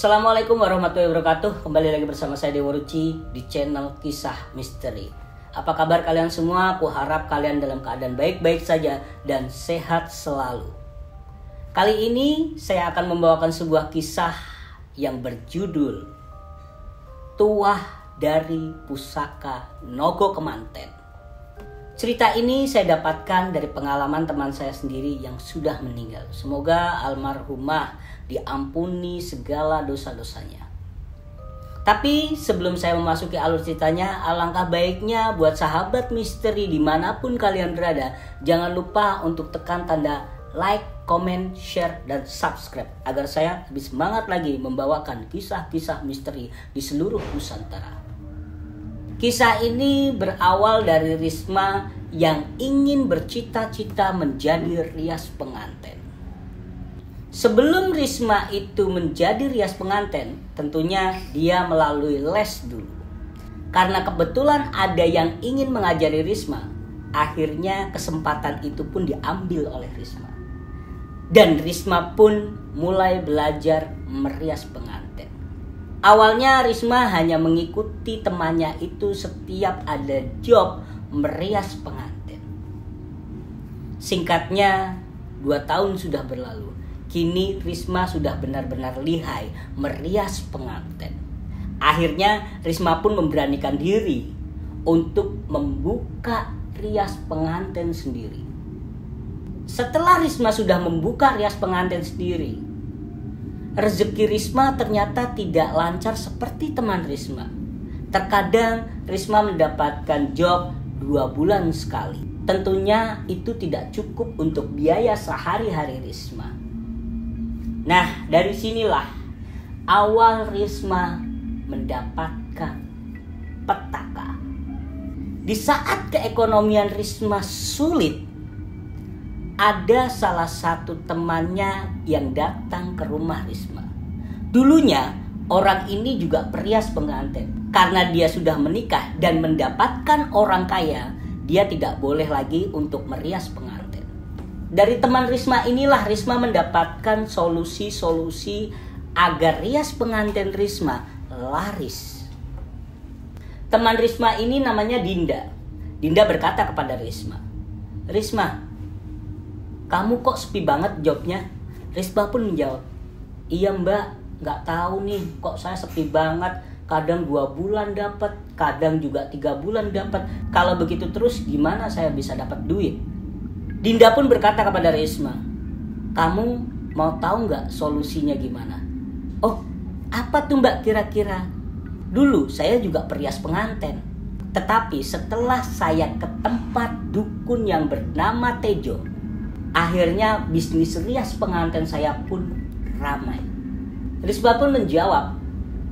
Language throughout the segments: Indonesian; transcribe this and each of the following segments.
Assalamualaikum warahmatullahi wabarakatuh. Kembali lagi bersama saya Dewa Ruci di channel Kisah Misteri. Apa kabar kalian semua? Aku harap kalian dalam keadaan baik-baik saja dan sehat selalu. Kali ini saya akan membawakan sebuah kisah yang berjudul Tuah dari Pusaka Nogo Kemanten. Cerita ini saya dapatkan dari pengalaman teman saya sendiri yang sudah meninggal. Semoga almarhumah diampuni segala dosa-dosanya. Tapi sebelum saya memasuki alur ceritanya, alangkah baiknya buat sahabat misteri dimanapun kalian berada, jangan lupa untuk tekan tanda like, comment, share, dan subscribe agar saya lebih semangat lagi membawakan kisah-kisah misteri di seluruh Nusantara. Kisah ini berawal dari Risma yang ingin bercita-cita menjadi rias pengantin. Sebelum Risma itu menjadi rias pengantin, tentunya dia melalui les dulu. Karena kebetulan ada yang ingin mengajari Risma, akhirnya kesempatan itu pun diambil oleh Risma. Dan Risma pun mulai belajar merias pengantin. Awalnya Risma hanya mengikuti temannya itu setiap ada job merias pengantin. Singkatnya 2 tahun sudah berlalu. Kini Risma sudah benar-benar lihai merias pengantin. Akhirnya Risma pun memberanikan diri untuk membuka rias pengantin sendiri. Setelah Risma sudah membuka rias pengantin sendiri, rezeki Risma ternyata tidak lancar seperti teman Risma. Terkadang Risma mendapatkan job 2 bulan sekali. Tentunya itu tidak cukup untuk biaya sehari-hari Risma. Nah, dari sinilah awal Risma mendapatkan petaka. Di saat keekonomian Risma sulit, ada salah satu temannya yang datang ke rumah Risma. Dulunya orang ini juga perias pengantin. Karena dia sudah menikah dan mendapatkan orang kaya, dia tidak boleh lagi untuk merias pengantin. Dari teman Risma inilah Risma mendapatkan solusi-solusi agar rias pengantin Risma laris. Teman Risma ini namanya Dinda. Dinda berkata kepada Risma, "Risma, kamu kok sepi banget jobnya?" Risma pun menjawab, "Iya mbak, gak tahu nih kok saya sepi banget. Kadang 2 bulan dapat, kadang juga 3 bulan dapat. Kalau begitu terus gimana saya bisa dapat duit?" Dinda pun berkata kepada Risma, "Kamu mau tahu gak solusinya gimana?" "Oh, apa tuh mbak kira-kira?" "Dulu saya juga perias pengantin. Tetapi setelah saya ke tempat dukun yang bernama Tejo, akhirnya bisnis rias pengantin saya pun ramai." Risma pun menjawab,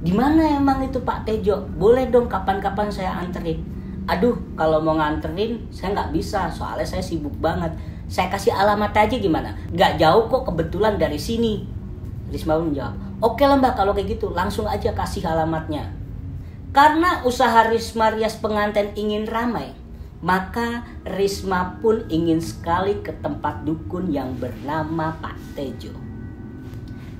"Di mana emang itu Pak Tejo? Boleh dong kapan-kapan saya anterin." "Aduh, kalau mau nganterin saya nggak bisa, soalnya saya sibuk banget. Saya kasih alamat aja gimana? Nggak jauh kok kebetulan dari sini." Risma pun menjawab, "Oke lah mbak, kalau kayak gitu langsung aja kasih alamatnya." Karena usaha Risma rias pengantin ingin ramai, maka Risma pun ingin sekali ke tempat dukun yang bernama Pak Tejo.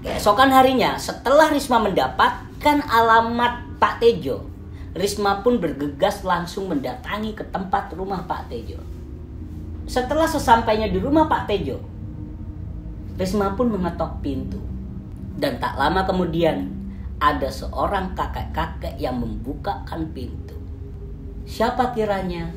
Keesokan harinya, setelah Risma mendapatkan alamat Pak Tejo, Risma pun bergegas langsung mendatangi ke tempat rumah Pak Tejo. Setelah sesampainya di rumah Pak Tejo, Risma pun mengetok pintu. Dan tak lama kemudian, ada seorang kakek-kakek yang membukakan pintu. Siapa kiranya?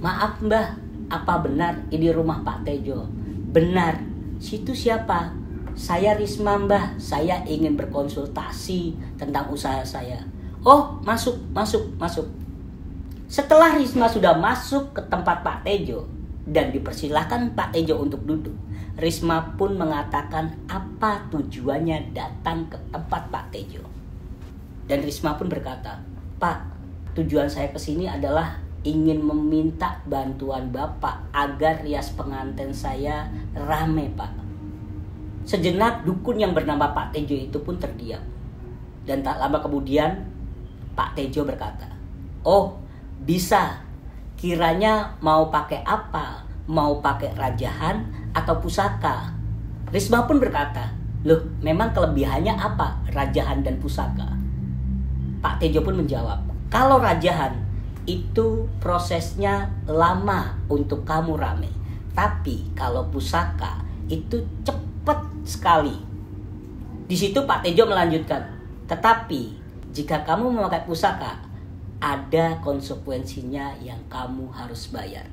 "Maaf mbah, apa benar ini rumah Pak Tejo?" "Benar." "Situ siapa?" "Saya Risma mbah, saya ingin berkonsultasi tentang usaha saya." "Oh, masuk." Setelah Risma sudah masuk ke tempat Pak Tejo dan dipersilahkan Pak Tejo untuk duduk, Risma pun mengatakan apa tujuannya datang ke tempat Pak Tejo. Dan Risma pun berkata, "Pak, tujuan saya kesini adalah ingin meminta bantuan Bapak agar rias pengantin saya rame, Pak." Sejenak dukun yang bernama Pak Tejo itu pun terdiam. Dan tak lama kemudian Pak Tejo berkata, "Oh, bisa. Kiranya mau pakai apa? Mau pakai rajahan atau pusaka?" Risma pun berkata, Loh, memang kelebihannya apa Rajahan dan Pusaka? Pak Tejo pun menjawab, kalau Rajahan itu prosesnya lama untuk kamu rame. Tapi kalau Pusaka itu cepat sekali. Di situ Pak Tejo melanjutkan, tetapi jika kamu memakai Pusaka, ada konsekuensinya yang kamu harus bayar.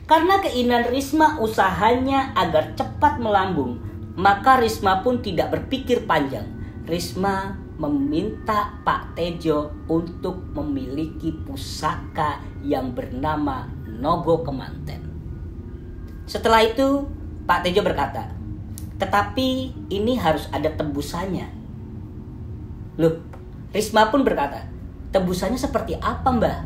Karena keinginan Risma usahanya agar cepat melambung, maka Risma pun tidak berpikir panjang. Risma meminta Pak Tejo untuk memiliki pusaka yang bernama Nogo Kemanten. Setelah itu Pak Tejo berkata, tetapi ini harus ada tebusannya. Loh, Risma pun berkata, tebusannya seperti apa, Mbah?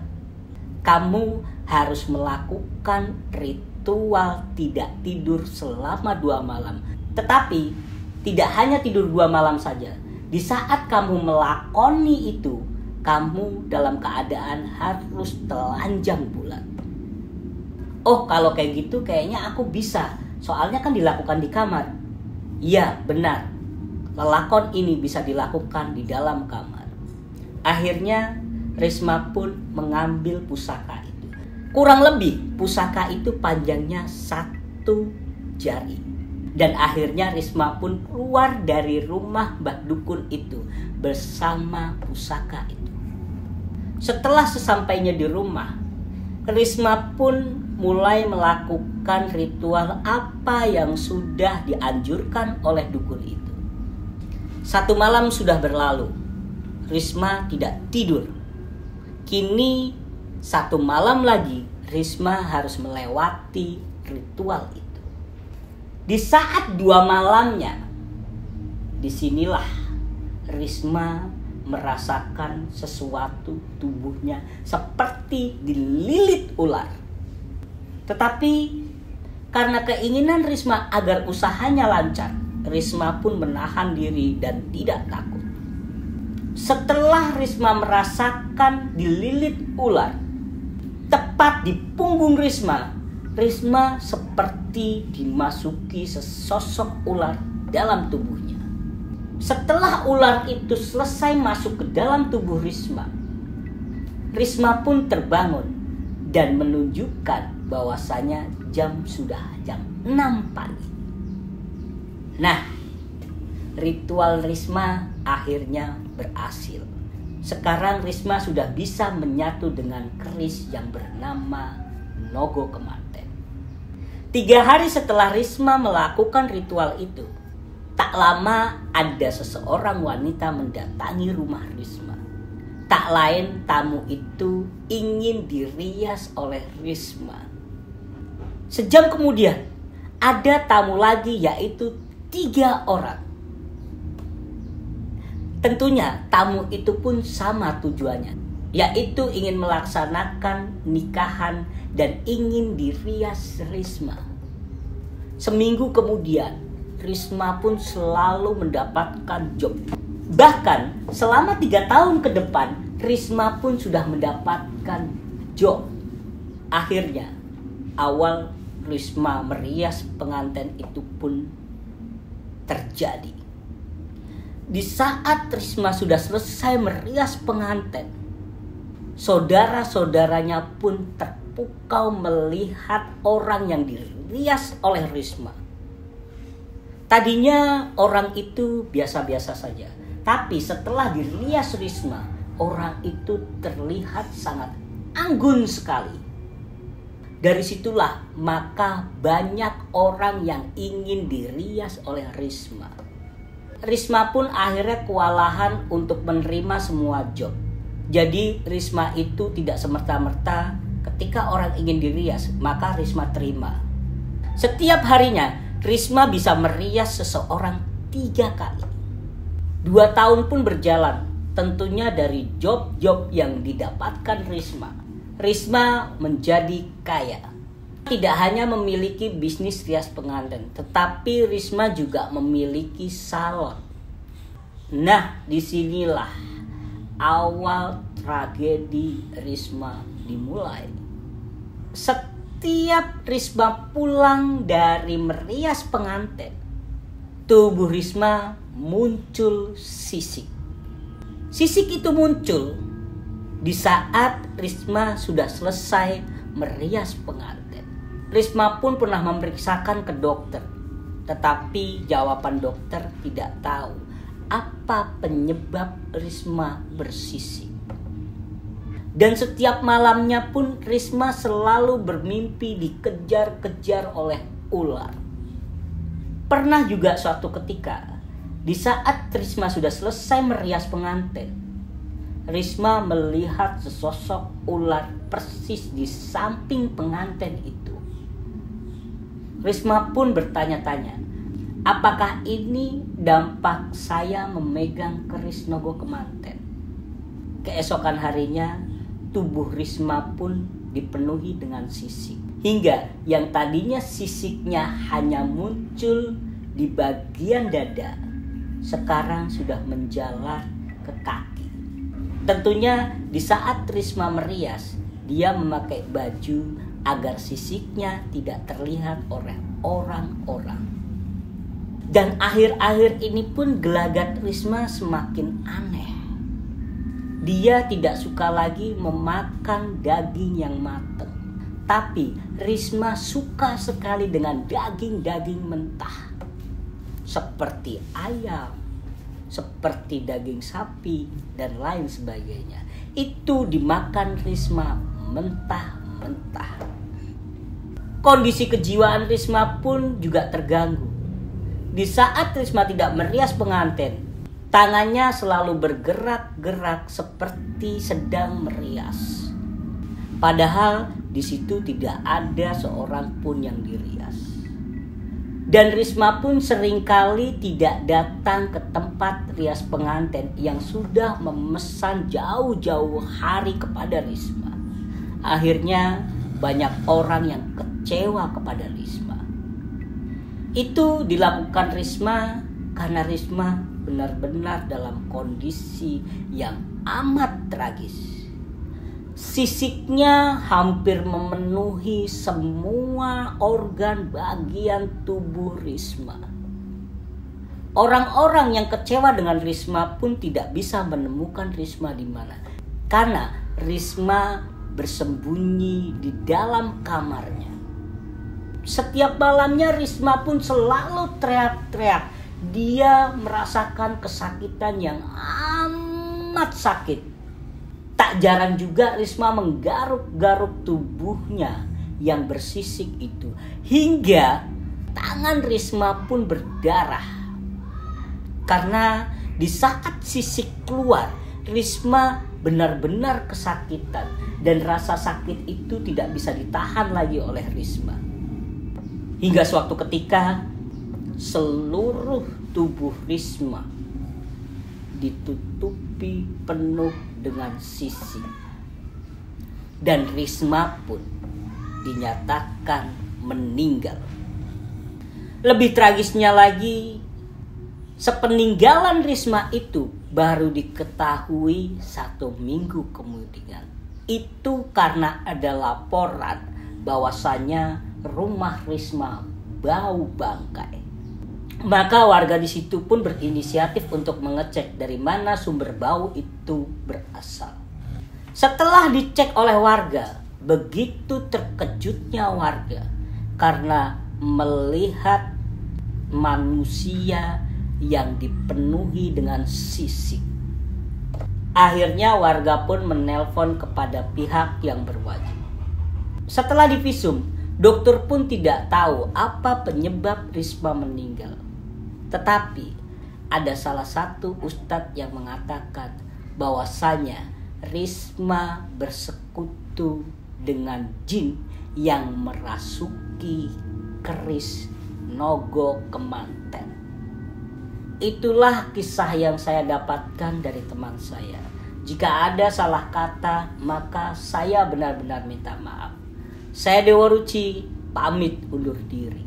Kamu harus melakukan ritual tidak tidur selama 2 malam. Tetapi tidak hanya tidur 2 malam saja. Di saat kamu melakoni itu, kamu dalam keadaan harus telanjang bulat. Oh, kalau kayak gitu kayaknya aku bisa. Soalnya kan dilakukan di kamar. Iya, benar. Lelakon ini bisa dilakukan di dalam kamar. Akhirnya Risma pun mengambil pusaka itu. Kurang lebih pusaka itu panjangnya 1 jari. Dan akhirnya Risma pun keluar dari rumah Mbah Dukun itu bersama pusaka itu. Setelah sesampainya di rumah, Risma pun mulai melakukan ritual apa yang sudah dianjurkan oleh dukun itu. 1 malam sudah berlalu. Risma tidak tidur. Kini 1 malam lagi Risma harus melewati ritual itu. Di saat 2 malamnya, disinilah Risma merasakan sesuatu tubuhnya seperti dililit ular. Tetapi karena keinginan Risma agar usahanya lancar, Risma pun menahan diri dan tidak takut. Setelah Risma merasakan dililit ular, tepat di punggung Risma, Risma seperti dimasuki sesosok ular dalam tubuhnya. Setelah ular itu selesai masuk ke dalam tubuh Risma, Risma pun terbangun dan menunjukkan bahwasanya sudah jam 6 pagi. Nah, ritual Risma akhirnya berhasil. Sekarang Risma sudah bisa menyatu dengan keris yang bernama Nogo Kemanten. 3 hari setelah Risma melakukan ritual itu, tak lama ada seseorang wanita mendatangi rumah Risma. Tak lain tamu itu ingin dirias oleh Risma. Sejam kemudian ada tamu lagi, yaitu 3 orang. Tentunya tamu itu pun sama tujuannya, yaitu ingin melaksanakan nikahan dan ingin dirias Risma. Seminggu kemudian Risma pun selalu mendapatkan job. Bahkan selama 3 tahun ke depan Risma pun sudah mendapatkan job. Akhirnya awal Risma merias pengantin itu pun terjadi. Di saat Risma sudah selesai merias pengantin, saudara-saudaranya pun terpukau melihat orang yang dirias oleh Risma. Tadinya orang itu biasa-biasa saja, tapi setelah dirias Risma, orang itu terlihat sangat anggun sekali. Dari situlah maka banyak orang yang ingin dirias oleh Risma. Risma pun akhirnya kewalahan untuk menerima semua job. Jadi Risma itu tidak semerta-merta ketika orang ingin dirias, maka Risma terima. Setiap harinya Risma bisa merias seseorang 3 kali. 2 tahun pun berjalan. Tentunya dari job-job yang didapatkan Risma, Risma menjadi kaya. Tidak hanya memiliki bisnis rias pengantin, tetapi Risma juga memiliki salon. Nah, disinilah awal tragedi Risma dimulai. Setiap Risma pulang dari merias pengantin, tubuh Risma muncul sisik. Sisik itu muncul di saat Risma sudah selesai merias pengantin. Risma pun pernah memeriksakan ke dokter, tetapi jawaban dokter tidak tahu apa penyebab Risma bersisik. Dan setiap malamnya pun Risma selalu bermimpi dikejar-kejar oleh ular. Pernah juga suatu ketika, di saat Risma sudah selesai merias pengantin, Risma melihat sesosok ular persis di samping pengantin itu. Risma pun bertanya-tanya, apakah ini dampak saya memegang keris nogo kemanten? Keesokan harinya, tubuh Risma pun dipenuhi dengan sisik. Hingga yang tadinya sisiknya hanya muncul di bagian dada, sekarang sudah menjalar ke kaki. Tentunya di saat Risma merias, dia memakai baju agar sisiknya tidak terlihat oleh orang-orang. Dan akhir-akhir ini pun gelagat Risma semakin aneh. Dia tidak suka lagi memakan daging yang matang. Tapi Risma suka sekali dengan daging-daging mentah. Seperti ayam, seperti daging sapi, dan lain sebagainya. Itu dimakan Risma mentah-mentah. Kondisi kejiwaan Risma pun juga terganggu. Di saat Risma tidak merias pengantin, tangannya selalu bergerak-gerak seperti sedang merias. Padahal di situ tidak ada seorang pun yang dirias. Dan Risma pun seringkali tidak datang ke tempat rias pengantin yang sudah memesan jauh-jauh hari kepada Risma. Akhirnya banyak orang yang kecewa kepada Risma. Itu dilakukan Risma karena Risma benar-benar dalam kondisi yang amat tragis. Sisiknya hampir memenuhi semua organ bagian tubuh Risma. Orang-orang yang kecewa dengan Risma pun tidak bisa menemukan Risma di mana, karena Risma bersembunyi di dalam kamarnya. Setiap malamnya Risma pun selalu teriak-teriak. Dia merasakan kesakitan yang amat sakit. Tak jarang juga Risma menggaruk-garuk tubuhnya yang bersisik itu, hingga tangan Risma pun berdarah. Karena di saat sisik keluar, Risma benar-benar kesakitan, dan rasa sakit itu tidak bisa ditahan lagi oleh Risma. Hingga suatu ketika seluruh tubuh Risma ditutupi penuh dengan sisik, dan Risma pun dinyatakan meninggal. Lebih tragisnya lagi, sepeninggalan Risma itu baru diketahui 1 minggu kemudian. Itu karena ada laporan bahwasanya rumah Risma bau bangkai. Maka warga di situ pun berinisiatif untuk mengecek dari mana sumber bau itu berasal. Setelah dicek oleh warga, begitu terkejutnya warga karena melihat manusia yang dipenuhi dengan sisik. Akhirnya warga pun menelpon kepada pihak yang berwajib. Setelah divisum, dokter pun tidak tahu apa penyebab Risma meninggal. Tetapi ada salah satu ustadz yang mengatakan bahwasanya Risma bersekutu dengan jin yang merasuki keris nogo kemanten. Itulah kisah yang saya dapatkan dari teman saya. Jika ada salah kata, maka saya benar-benar minta maaf. Saya Dewa Ruci, pamit undur diri.